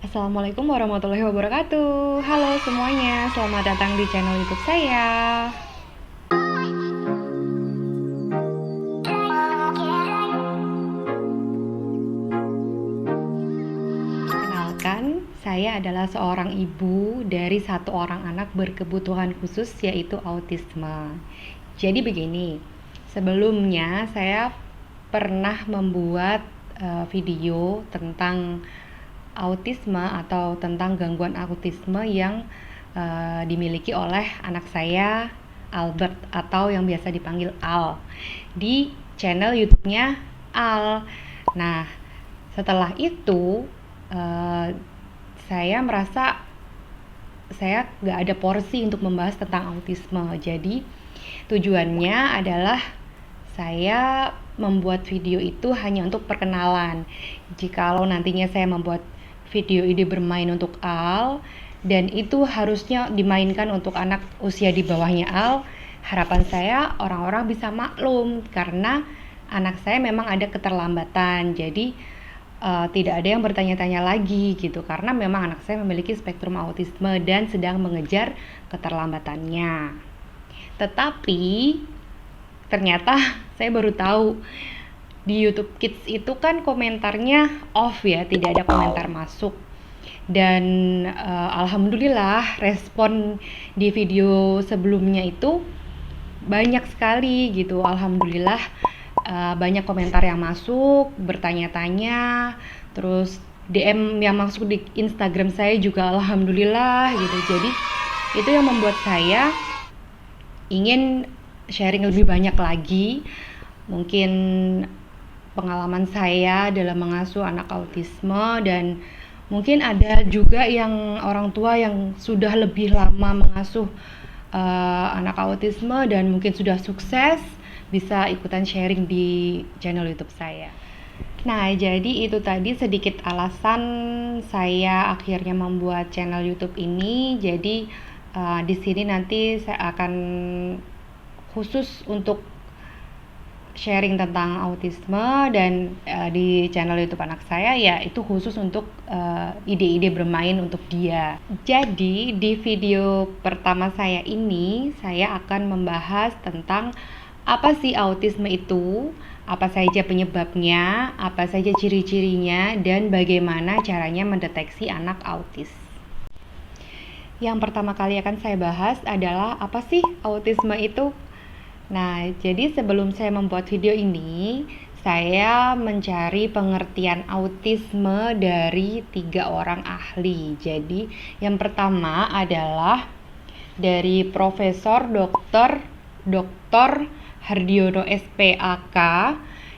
Assalamualaikum warahmatullahi wabarakatuh. Halo semuanya, selamat datang di channel YouTube saya. Kenalkan, saya adalah seorang ibu dari satu orang anak berkebutuhan khusus yaitu autisme. Jadi begini, sebelumnya saya pernah membuat video tentang autisme atau tentang gangguan autisme yang dimiliki oleh anak saya Albert atau yang biasa dipanggil Al di channel YouTube-nya Al. Nah, setelah itu eh, saya merasa saya nggak ada porsi untuk membahas tentang autisme. Jadi tujuannya adalah saya membuat video itu hanya untuk perkenalan. Jikalau nantinya saya membuat video ini bermain untuk Al dan itu harusnya dimainkan untuk anak usia di bawahnya Al, harapan saya orang-orang bisa maklum karena anak saya memang ada keterlambatan. Jadi tidak ada yang bertanya-tanya lagi gitu karena memang anak saya memiliki spektrum autisme dan sedang mengejar keterlambatannya. Tetapi ternyata saya baru tahu di YouTube Kids itu kan komentarnya off ya, tidak ada komentar masuk. Dan alhamdulillah respon di video sebelumnya itu banyak sekali gitu. Alhamdulillah banyak komentar yang masuk, bertanya-tanya, terus DM yang masuk di Instagram saya juga alhamdulillah gitu. Jadi itu yang membuat saya ingin sharing lebih banyak lagi, mungkin pengalaman saya dalam mengasuh anak autisme, dan mungkin ada juga yang orang tua yang sudah lebih lama mengasuh anak autisme dan mungkin sudah sukses bisa ikutan sharing di channel YouTube saya. Nah, jadi itu tadi sedikit alasan saya akhirnya membuat channel YouTube ini. Jadi di sini nanti saya akan khusus untuk sharing tentang autisme, dan di channel YouTube anak saya ya itu khusus untuk ide-ide bermain untuk dia. Jadi di video pertama saya ini saya akan membahas tentang apa sih autisme itu, apa saja penyebabnya, apa saja ciri-cirinya, dan bagaimana caranya mendeteksi anak autis. Yang pertama kali akan saya bahas adalah apa sih autisme itu. Nah, jadi sebelum saya membuat video ini, saya mencari pengertian autisme dari 3 orang ahli. Jadi, yang pertama adalah dari Profesor Dr. Hardiono SPAK.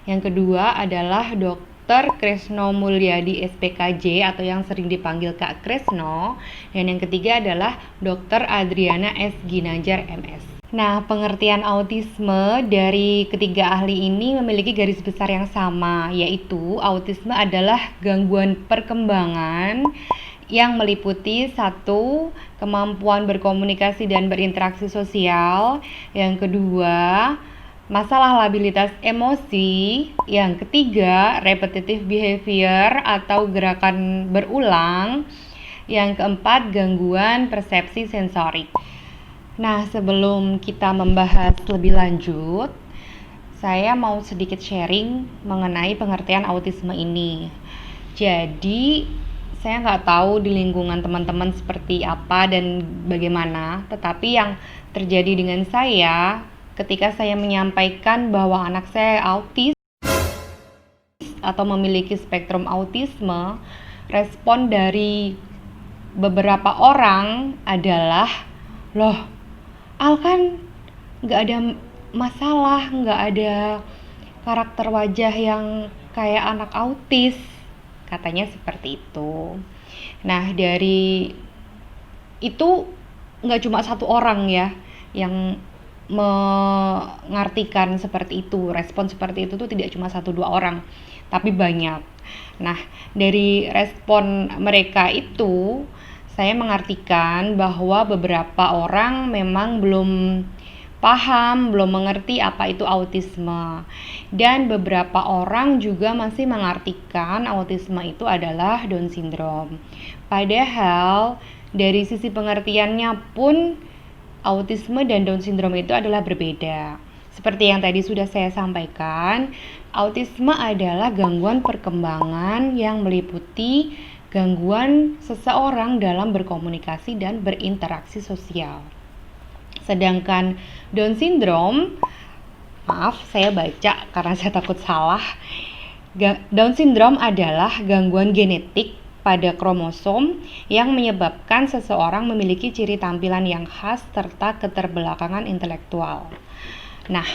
Yang kedua adalah Dr. Kresno Mulyadi SPKJ atau yang sering dipanggil Kak Kresno. Dan yang ketiga adalah Dr. Adriana S. Ginanjar MS. Nah, pengertian autisme dari ketiga ahli ini memiliki garis besar yang sama, yaitu autisme adalah gangguan perkembangan yang meliputi 1. Kemampuan berkomunikasi dan berinteraksi sosial. Yang kedua, masalah labilitas emosi. Yang ketiga, repetitive behavior atau gerakan berulang. Yang keempat, gangguan persepsi sensorik. Nah, sebelum kita membahas lebih lanjut, saya mau sedikit sharing mengenai pengertian autisme ini. Jadi, saya nggak tahu di lingkungan teman-teman seperti apa dan bagaimana, tetapi yang terjadi dengan saya ketika saya menyampaikan bahwa anak saya autis atau memiliki spektrum autisme, respon dari beberapa orang adalah, loh, Al kan nggak ada masalah, nggak ada karakter wajah yang kayak anak autis, katanya seperti itu. Nah, dari itu nggak cuma satu orang ya yang mengartikan seperti itu, respon seperti itu tuh tidak cuma 1-2 orang, tapi banyak. Nah, dari respon mereka itu saya mengartikan bahwa beberapa orang memang belum paham, belum mengerti apa itu autisme. Dan beberapa orang juga masih mengartikan autisme itu adalah Down syndrome. Padahal dari sisi pengertiannya pun autisme dan Down syndrome itu adalah berbeda. Seperti yang tadi sudah saya sampaikan, autisme adalah gangguan perkembangan yang meliputi gangguan seseorang dalam berkomunikasi dan berinteraksi sosial. Sedangkan Down syndrome, maaf saya baca karena saya takut salah. Down syndrome adalah gangguan genetik pada kromosom yang menyebabkan seseorang memiliki ciri tampilan yang khas serta keterbelakangan intelektual. Nah,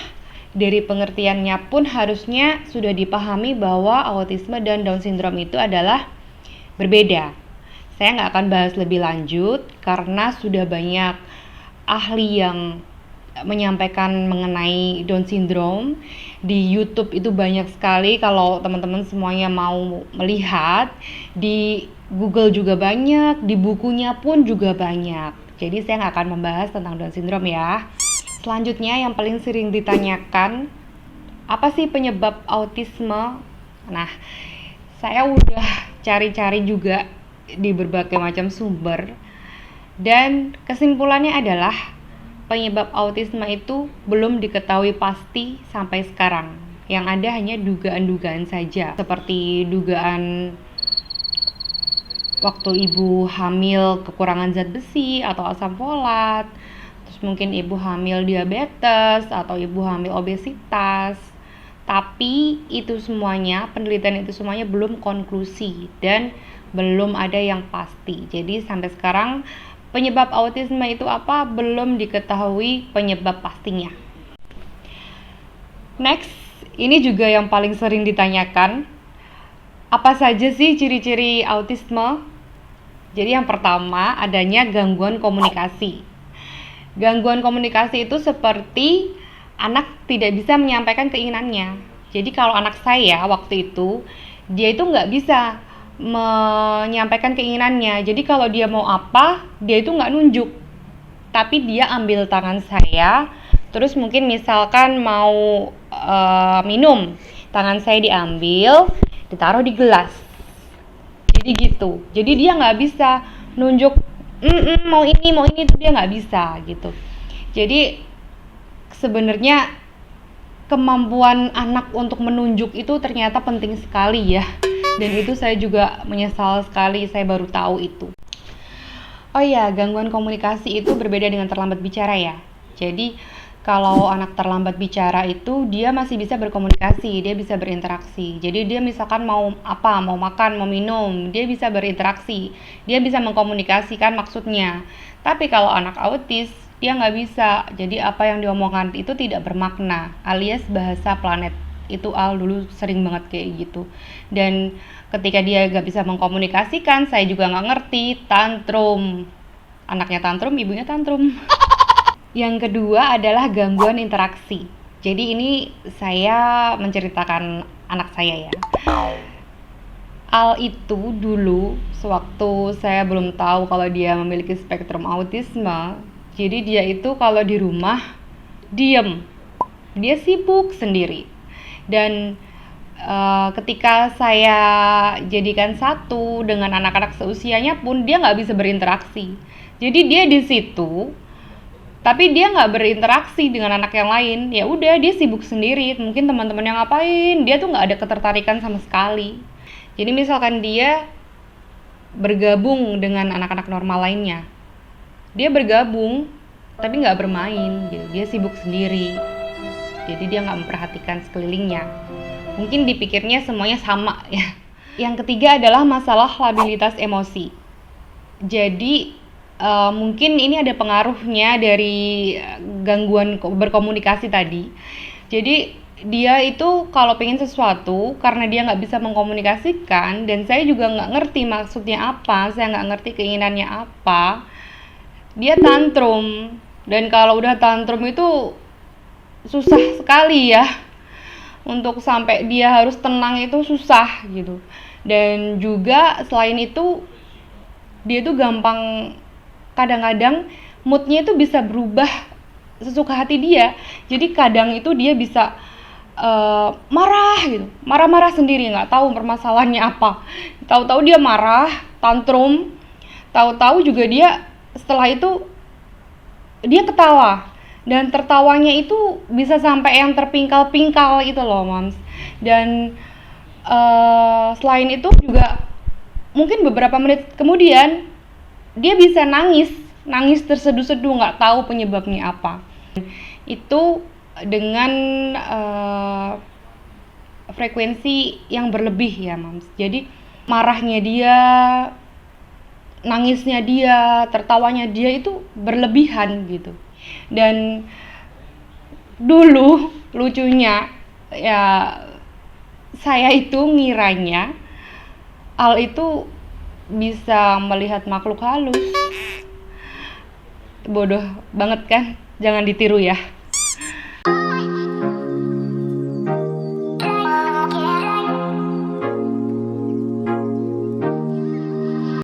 dari pengertiannya pun harusnya sudah dipahami bahwa autisme dan Down syndrome itu adalah berbeda. Saya nggak akan bahas lebih lanjut karena sudah banyak ahli yang menyampaikan mengenai Down syndrome. Di YouTube itu banyak sekali, kalau teman-teman semuanya mau melihat. Di Google juga banyak, di bukunya pun juga banyak. Jadi saya nggak akan membahas tentang Down syndrome ya. Selanjutnya yang paling sering ditanyakan, apa sih penyebab autisme? Nah, saya udah cari-cari juga di berbagai macam sumber, dan kesimpulannya adalah penyebab autisme itu belum diketahui pasti sampai sekarang. Yang ada hanya dugaan-dugaan saja, seperti dugaan waktu ibu hamil kekurangan zat besi atau asam folat, terus mungkin ibu hamil diabetes atau ibu hamil obesitas. Tapi itu semuanya, penelitian itu semuanya belum konklusi dan belum ada yang pasti. Jadi sampai sekarang penyebab autisme itu apa belum diketahui penyebab pastinya. Next, ini juga yang paling sering ditanyakan. Apa saja sih ciri-ciri autisme? Jadi yang pertama adanya gangguan komunikasi. Gangguan komunikasi itu seperti anak tidak bisa menyampaikan keinginannya. Jadi kalau anak saya waktu itu, dia itu nggak bisa menyampaikan keinginannya. Jadi kalau dia mau apa, dia itu nggak nunjuk, tapi dia ambil tangan saya, terus mungkin misalkan mau minum, tangan saya diambil, ditaruh di gelas. Jadi gitu. Jadi dia nggak bisa nunjuk mau ini itu, dia nggak bisa gitu. Jadi sebenarnya kemampuan anak untuk menunjuk itu ternyata penting sekali ya. Dan itu saya juga menyesal sekali saya baru tahu itu. Oh iya, gangguan komunikasi itu berbeda dengan terlambat bicara ya. Jadi kalau anak terlambat bicara itu dia masih bisa berkomunikasi, dia bisa berinteraksi. Jadi dia misalkan mau apa, mau makan, mau minum, dia bisa berinteraksi, dia bisa mengkomunikasikan maksudnya. Tapi kalau anak autis, dia nggak bisa. Jadi apa yang diomongkan itu tidak bermakna, alias bahasa planet. Itu Al dulu sering banget kayak gitu. Dan ketika dia gak bisa mengkomunikasikan, saya juga gak ngerti, tantrum. Anaknya tantrum, ibunya tantrum. Yang kedua adalah gangguan interaksi. Jadi ini saya menceritakan anak saya ya. Al itu dulu sewaktu saya belum tahu kalau dia memiliki spektrum autisme. Jadi dia itu kalau di rumah diem, dia sibuk sendiri. Dan ketika saya jadikan satu dengan anak-anak seusianya pun dia nggak bisa berinteraksi. Jadi dia di situ, tapi dia nggak berinteraksi dengan anak yang lain. Ya udah, dia sibuk sendiri. Mungkin teman-teman yang ngapain, dia tuh nggak ada ketertarikan sama sekali. Jadi misalkan dia bergabung dengan anak-anak normal lainnya, dia bergabung tapi nggak bermain gitu. Dia sibuk sendiri. Jadi dia nggak memperhatikan sekelilingnya. Mungkin dipikirnya semuanya sama ya. Yang ketiga adalah masalah labilitas emosi. Jadi mungkin ini ada pengaruhnya dari gangguan berkomunikasi tadi. Jadi dia itu kalau pengen sesuatu, karena dia nggak bisa mengkomunikasikan, dan saya juga nggak ngerti maksudnya apa, saya nggak ngerti keinginannya apa, dia tantrum. Dan kalau udah tantrum itu susah sekali ya, untuk sampai dia harus tenang itu susah gitu. Dan juga selain itu dia tuh gampang, kadang-kadang moodnya itu bisa berubah sesuka hati dia. Jadi kadang itu dia bisa marah gitu, marah-marah sendiri, nggak tahu permasalahannya apa. Tahu-tahu dia marah, tantrum, tahu-tahu juga dia setelah itu dia ketawa, dan tertawanya itu bisa sampai yang terpingkal-pingkal itu loh, Mams. Dan selain itu juga mungkin beberapa menit kemudian dia bisa nangis, nangis terseduh-seduh, nggak tahu penyebabnya apa. Itu dengan frekuensi yang berlebih ya, Mams. Jadi marahnya dia, nangisnya dia, tertawanya dia itu berlebihan gitu. Dan dulu lucunya ya, saya itu ngiranya Al itu bisa melihat makhluk halus. Bodoh banget kan? Jangan ditiru ya.